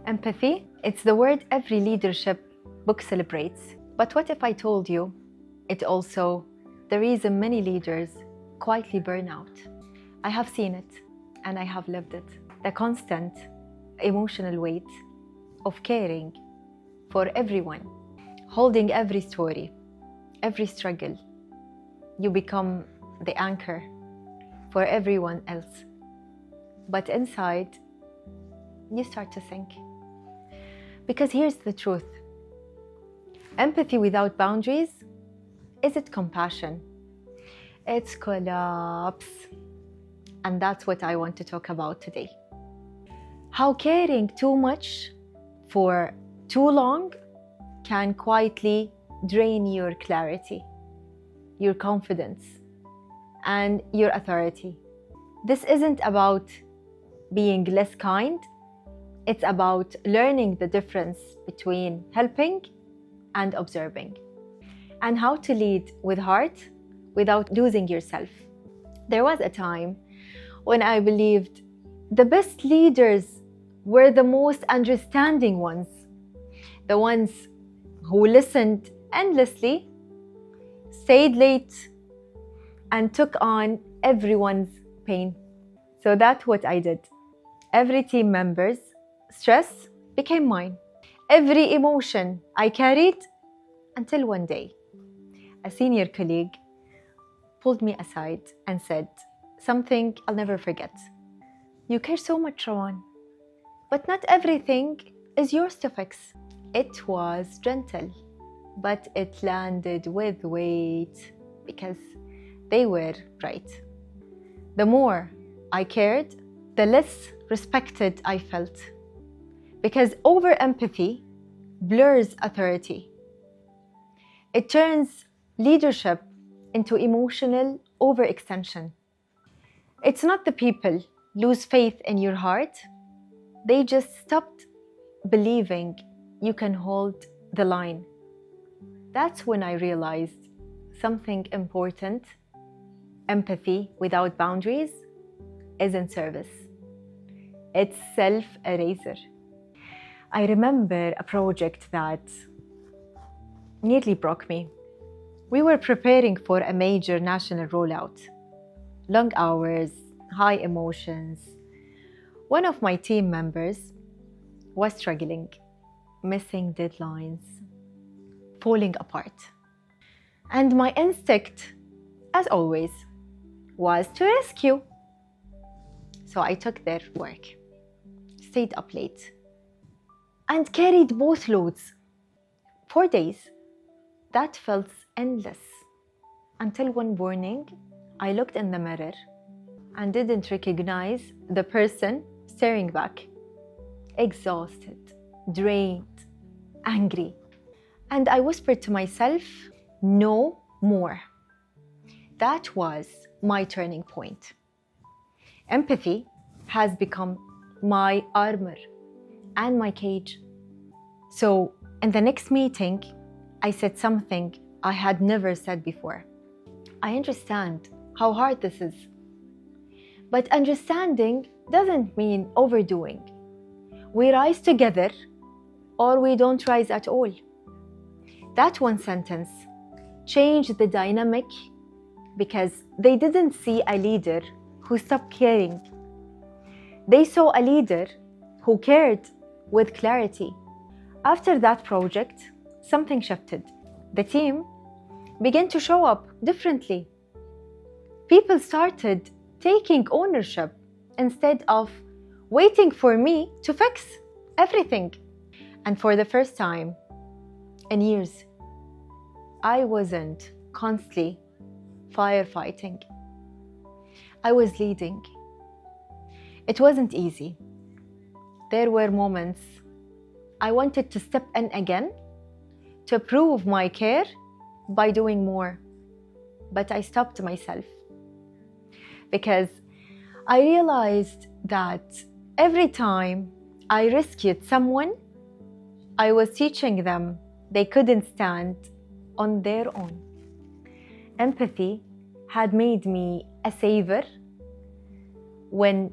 Empathy, it's the word every leadership book celebrates. But what if I told you it also the reason many leaders quietly burn out? I have seen it and I have lived it. The constant emotional weight of caring for everyone, holding every story, every struggle. You become the anchor for everyone else. But inside, you start to sink. Because here's the truth. Empathy without boundaries isn't compassion. It's collapse. And that's what I want to talk about today. How caring too much for too long can quietly drain your clarity, your confidence, and your authority. This isn't about being less kind. It's about learning the difference between helping and observing, and how to lead with heart without losing yourself. There was a time when I believed the best leaders were the most understanding ones, the ones who listened endlessly, stayed late, and took on everyone's pain. So that's what I did. Every team member's stress became mine. Every emotion I carried, until one day, a senior colleague pulled me aside and said something I'll never forget. You care so much, Rawan, but not everything is yours to fix. It was gentle, but it landed with weight because they were right. The more I cared, the less respected I felt. Because over-empathy blurs authority. It turns leadership into emotional overextension. It's not the people lose faith in your heart. They just stopped believing you can hold the line. That's when I realized something important. Empathy without boundaries isn't service. It's self-eraser. I remember a project that nearly broke me. We were preparing for a major national rollout. Long hours, high emotions. One of my team members was struggling, missing deadlines, falling apart. And my instinct, as always, was to rescue. So I took their work, stayed up late, and carried both loads. 4 days. That felt endless. Until one morning, I looked in the mirror and didn't recognize the person staring back. Exhausted, drained, angry. And I whispered to myself, no more. That was my turning point. Empathy has become my armor and my cage. So in the next meeting, I said something I had never said before. I understand how hard this is. But understanding doesn't mean overdoing. We rise together or we don't rise at all. That one sentence changed the dynamic because they didn't see a leader who stopped caring. They saw a leader who cared with clarity. After that project, something shifted. The team began to show up differently. People started taking ownership instead of waiting for me to fix everything. And for the first time in years, I wasn't constantly firefighting. I was leading. It wasn't easy. There were moments I wanted to step in again to prove my care by doing more. But I stopped myself because I realized that every time I rescued someone, I was teaching them they couldn't stand on their own. Empathy had made me a saver when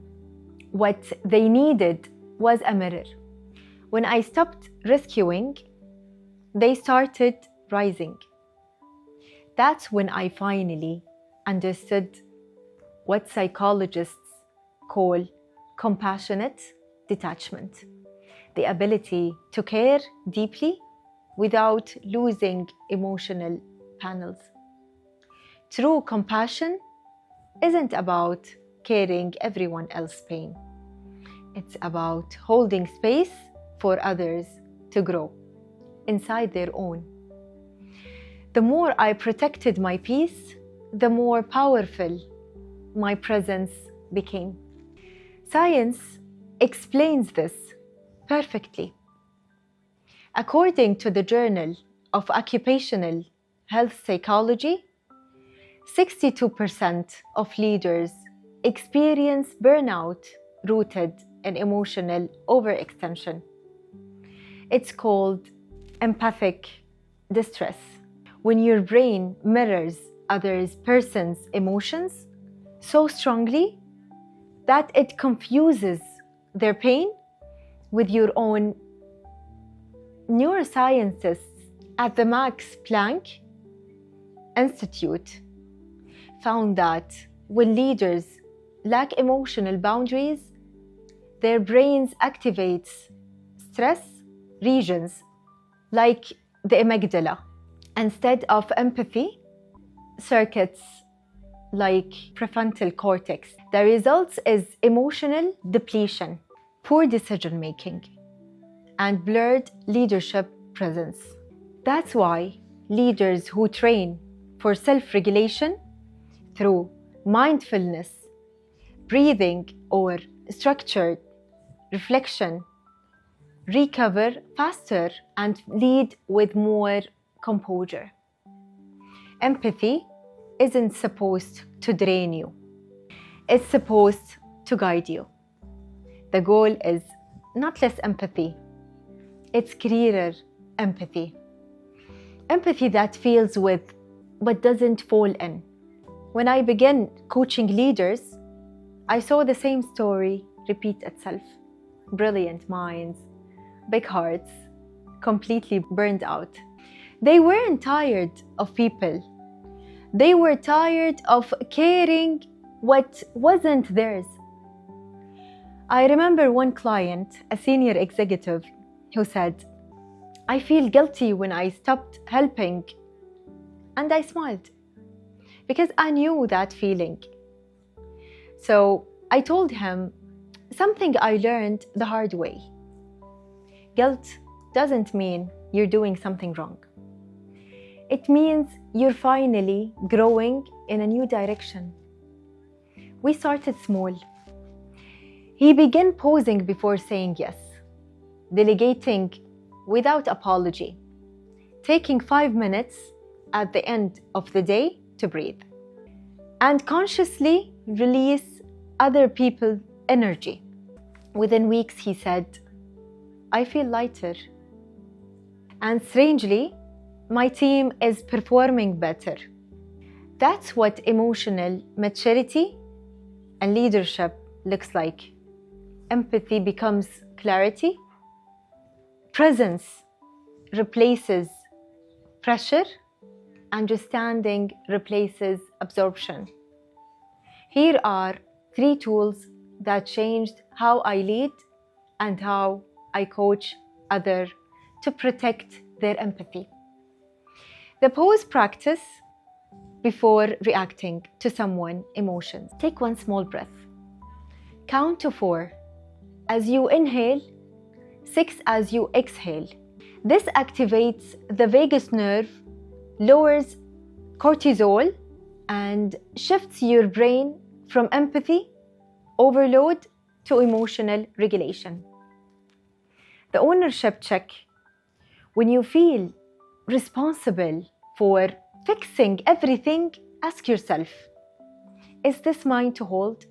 what they needed was a mirror. When I stopped rescuing, they started rising. That's when I finally understood what psychologists call compassionate detachment, the ability to care deeply without losing emotional panels. True compassion isn't about carrying everyone else's pain. It's about holding space for others to grow inside their own. The more I protected my peace, the more powerful my presence became. Science explains this perfectly. According to the Journal of Occupational Health Psychology, 62% of leaders experience burnout rooted in emotional overextension. It's called empathic distress. When your brain mirrors other person's emotions so strongly that it confuses their pain with your own. Neuroscientists at the Max Planck Institute found that when leaders lack emotional boundaries, their brains activate stress regions like the amygdala instead of empathy circuits like prefrontal cortex. The result is emotional depletion, poor decision making, and blurred leadership presence. That's why leaders who train for self-regulation through mindfulness, breathing, or structured reflection recover faster and lead with more composure. Empathy isn't supposed to drain you. It's supposed to guide you. The goal is not less empathy. It's clearer empathy. Empathy that feels with but doesn't fall in. When I began coaching leaders, I saw the same story repeat itself. Brilliant minds, big hearts, completely burned out. They weren't tired of people. They were tired of carrying what wasn't theirs. I remember one client, a senior executive, who said, "I feel guilty when I stopped helping." And I smiled because I knew that feeling. So I told him something I learned the hard way. Guilt doesn't mean you're doing something wrong. It means you're finally growing in a new direction. We started small. He began pausing before saying yes, delegating without apology, taking 5 minutes at the end of the day to breathe, and consciously release other people's energy. Within weeks, he said, "I feel lighter. And strangely, my team is performing better." That's what emotional maturity and leadership looks like. Empathy becomes clarity. Presence replaces pressure. Understanding replaces absorption. Here are 3 tools that changed how I lead and how I coach others to protect their empathy. The pause practice before reacting to someone's emotions. Take 1 small breath. Count to 4 as you inhale, 6 as you exhale. This activates the vagus nerve, lowers cortisol, and shifts your brain from empathy overload to emotional regulation. The ownership check. When you feel responsible for fixing everything, ask yourself, is this mine to hold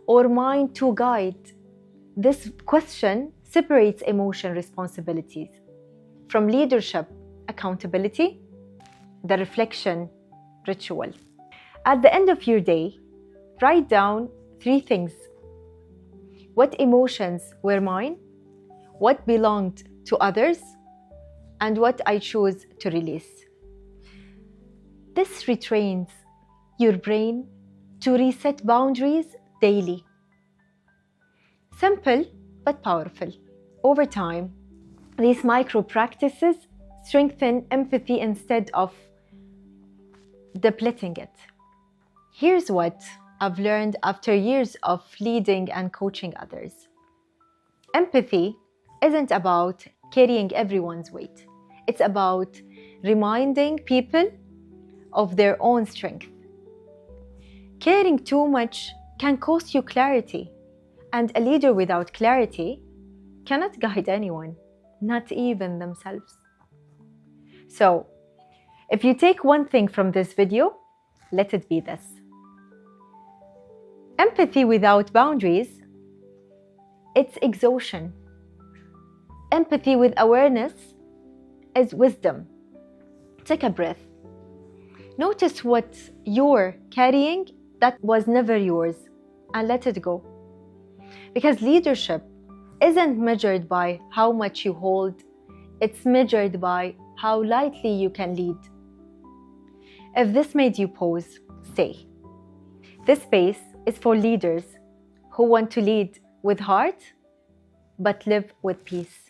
or mine to guide? This question separates emotion responsibilities from leadership accountability, the reflection ritual. At the end of your day, write down 3 things. What emotions were mine? what belonged to others and what I choose to release. This retrains your brain to reset boundaries daily. Simple but powerful. Over time, these micro practices strengthen empathy instead of depleting it. Here's what I've learned after years of leading and coaching others. Empathy isn't about carrying everyone's weight. It's about reminding people of their own strength. Caring too much can cost you clarity, and a leader without clarity cannot guide anyone, not even themselves. So, if you take one thing from this video, let it be this. Empathy without boundaries, it's exhaustion. Empathy with awareness is wisdom. Take a breath. Notice what you're carrying that was never yours and let it go. Because leadership isn't measured by how much you hold, it's measured by how lightly you can lead. If this made you pause, stay. This space is for leaders who want to lead with heart but live with peace.